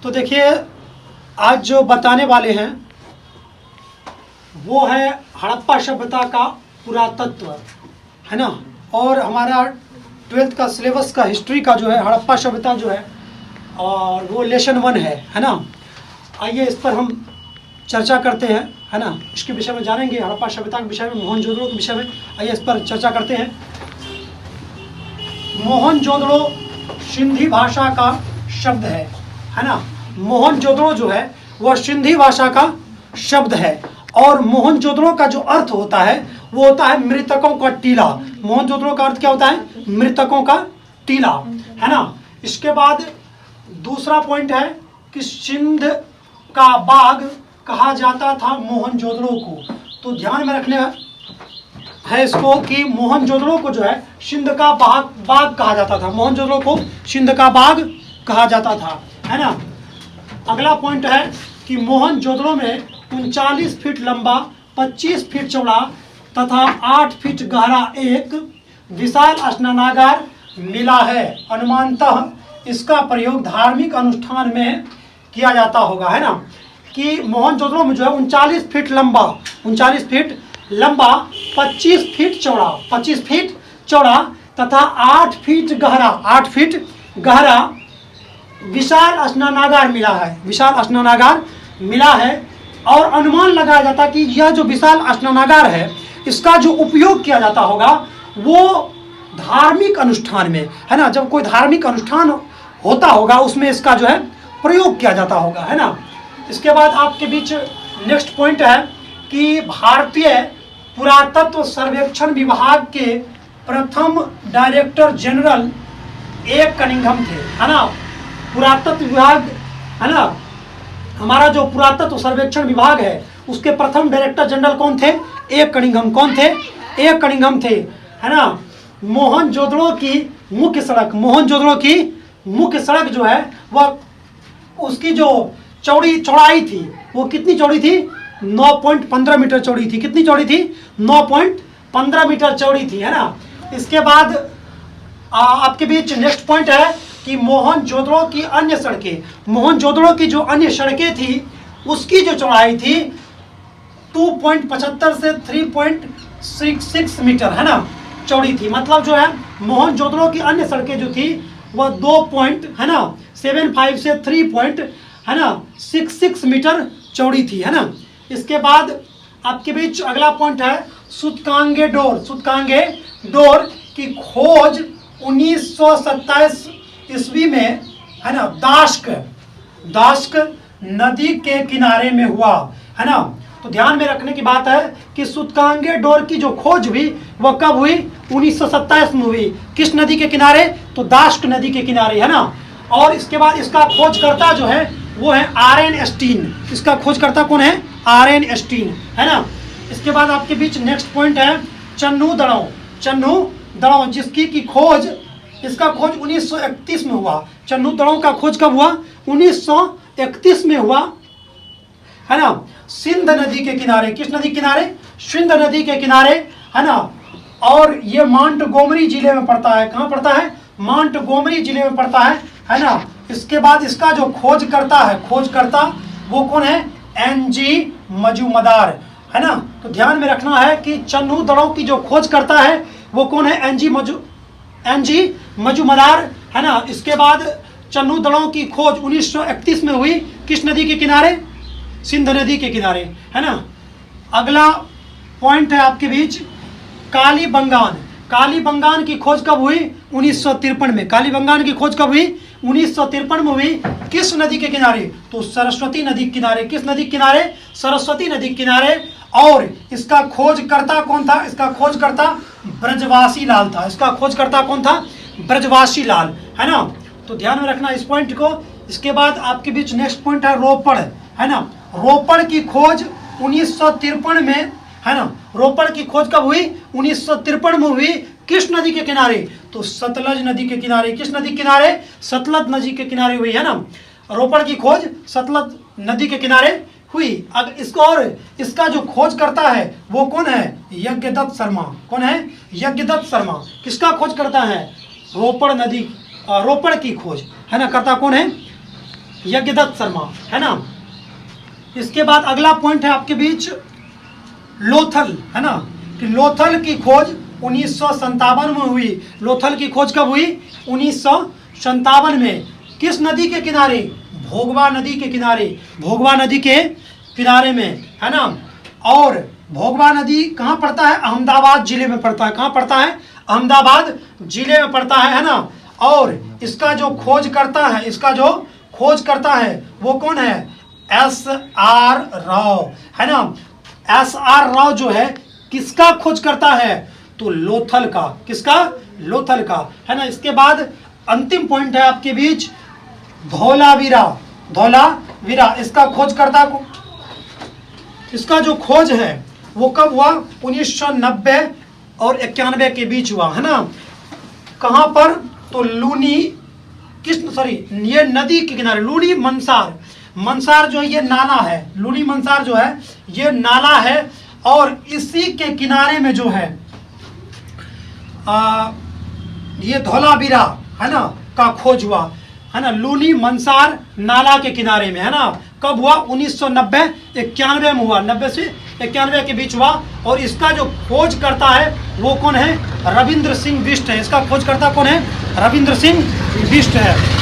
तो देखिए आज जो बताने वाले हैं वो है हड़प्पा सभ्यता का पुरातत्व, है ना। और हमारा 12th का सिलेबस का हिस्ट्री का जो है हड़प्पा सभ्यता जो है और वो लेसन 1 है ना। आइए इस पर हम चर्चा करते हैं, है ना। इसके विषय में जानेंगे, हड़प्पा सभ्यता के विषय में, मोहनजोदड़ो के विषय में। आइए इस पर चर्चा करते हैं। मोहनजोदड़ो सिंधी भाषा का शब्द है ना। मोहनजोदड़ो जो है वह सिंधी भाषा का शब्द है और मोहनजोदड़ो का जो अर्थ होता है वो होता है मृतकों का टीला। मोहनजोदड़ो का अर्थ क्या होता है? मृतकों का टीला, है ना। इसके बाद दूसरा पॉइंट है कि सिंध का बाग कहा जाता था मोहनजोदड़ो को। तो ध्यान में रखने है इसको कि मोहनजोदड़ो को जो है सिंध का बाग कहा जाता था। मोहनजोदड़ो को सिंध का बाग कहा जाता था, है ना। अगला पॉइंट है कि मोहनजोदड़ो में 39 फीट लंबा, 25 फीट चौड़ा तथा 8 फीट गहरा एक विशाल स्नानागार मिला है। अनुमानतः इसका प्रयोग धार्मिक अनुष्ठान में किया जाता होगा, है ना। कि मोहनजोदड़ो में जो है 39 फीट लंबा, 25 फीट चौड़ा तथा 8 फीट गहरा विशाल स्नानागार मिला है। और अनुमान लगाया जाता कि यह जो विशाल स्नानागार है इसका जो उपयोग किया जाता होगा वो धार्मिक अनुष्ठान में, है ना। जब कोई धार्मिक अनुष्ठान होता होगा उसमें इसका जो है प्रयोग किया जाता होगा, है ना। इसके बाद आपके बीच नेक्स्ट पॉइंट है कि भारतीय पुरातत्व सर्वेक्षण विभाग के प्रथम डायरेक्टर जनरल ए कनिंघम थे, है ना। पुरातत्व विभाग, है ना, हमारा जो पुरातत्व सर्वेक्षण विभाग है उसके प्रथम डायरेक्टर जनरल कौन थे? ए कनिंघम। कौन थे? ए कनिंघम थे, है ना। मोहनजोदड़ो की मुख्य सड़क जो है वह उसकी जो चौड़ाई थी वो कितनी चौड़ी थी? 9.15 मीटर चौड़ी थी। कितनी चौड़ी थी? 9.15 मीटर चौड़ी थी, है ना। इसके बाद आपके बीच नेक्स्ट पॉइंट है कि मोहनजोदड़ो की जो अन्य सड़कें थी उसकी जो चौड़ाई थी 2.75 से 3.66 मीटर, है ना, चौड़ी थी। मतलब जो है मोहनजोदड़ो की अन्य सड़कें जो थी वह 2.75 से 3.66 मीटर चौड़ी थी, है ना। इसके बाद आपके बीच अगला पॉइंट है सूतकांगे डोर की खोज 1927 ईस्वी में, है ना, दाश्क नदी के किनारे में हुआ, है ना। तो ध्यान में रखने की बात है कि सूतकांगे डोर की जो खोज हुई वह कब हुई? 1927 में हुई। किस नदी के किनारे? तो दाश्क नदी के किनारे, है ना। और इसके बाद इसका खोजकर्ता जो है वो है आर.एन. स्टीन। इसका खोजकर्ता कौन है? आर.एन. स्टीन, है ना। इसके बाद आपके बीच नेक्स्ट पॉइंट है चन्नू दड़ों जिसकी की खोज, इसका खोज 1931 में हुआ। चन्नू दड़ों का खोज कब हुआ? 1931 में हुआ, है ना। सिंध नदी के किनारे। किस नदी के किनारे? सिंध नदी के किनारे, है ना। और ये मांटगोमरी जिले में पड़ता है। कहाँ पड़ता है? मांटगोमरी जिले में पड़ता है ना। इसके बाद इसका जो खोजकर्ता वो कौन है? एन.जी. मजूमदार, है ना। तो ध्यान में रखना है कि चन्नू दड़ों की जो खोजकर्ता है वो कौन है? एन.जी. मजूमदार, है ना। इसके बाद चन्नू दड़ों की खोज 1931 में हुई। किस नदी के किनारे? सिंध नदी के किनारे, है ना। अगला पॉइंट है आपके बीच कालीबंगान की खोज कब हुई? 1953 में। कालीबंगान की खोज कब हुई? 1953 में हुई। किस नदी के किनारे? तो सरस्वती नदी के किनारे। किस नदी के किनारे? सरस्वती नदी के किनारे। और इसका खोजकर्ता कौन था? इसका खोजकर्ता ब्रजवासी लाल था। इसका खोजकर्ता कौन था? ब्रजवासी लाल, है ना। तो ध्यान में रखना इस पॉइंट को। इसके बाद आपके बीच नेक्स्ट पॉइंट है रोपड़, है ना। रोपड़ की खोज 1953 में, है ना। रोपड़ की खोज कब हुई? 1953 में हुई। किस नदी के किनारे? तो सतलज नदी के किनारे। किस नदी के किनारे? सतलज नदी के किनारे हुई, है ना। रोपड़ की खोज सतलज नदी के किनारे हुई। अब इसको, और इसका जो खोज करता है वो कौन है? यज्ञदत्त शर्मा। कौन है? यज्ञदत्त शर्मा। किसका खोज करता है? रोपड़ की खोज, है ना। करता कौन है? यज्ञदत्त शर्मा, है ना। इसके बाद अगला पॉइंट है आपके बीच लोथल, है ना, कि लोथल की खोज 1957 में हुई। लोथल की खोज कब हुई? 1957 में। किस नदी के किनारे? भोगवा नदी के किनारे, भोगवा नदी के किनारे में, है ना। और भोगवा नदी कहाँ पड़ता है? अहमदाबाद जिले में पड़ता है। कहाँ पड़ता है? अहमदाबाद जिले में पड़ता है ना। और इसका जो खोज करता है, इसका जो खोज करता है वो कौन है? SR राव, है ना। SR राव जो है किसका खोज करता है? तो लोथल का। किसका? लोथल का, है ना। इसके बाद अंतिम पॉइंट है आपके बीच धौलावीरा, धौलावीरा। इसका खोज करता को, इसका जो खोज है वो कब हुआ? 1990 और 91 के बीच हुआ, है ना। कहाँ पर? तो लूनी, ये नदी के किनारे, लूनी मंसार। मंसार जो है ये नाला है, लूनी मंसार जो है ये नाला है। और इसी के किनारे में जो है ये धौलावीरा, है ना, का खोज हुआ, है ना। लूनी मंसार नाला के किनारे में, है ना। कब हुआ? 1990-91 में हुआ, 90 से 91 के बीच हुआ। और इसका जो खोज करता है वो कौन है? रविंद्र सिंह बिष्ट है। इसका खोज करता कौन है? रविंद्र सिंह बिष्ट है।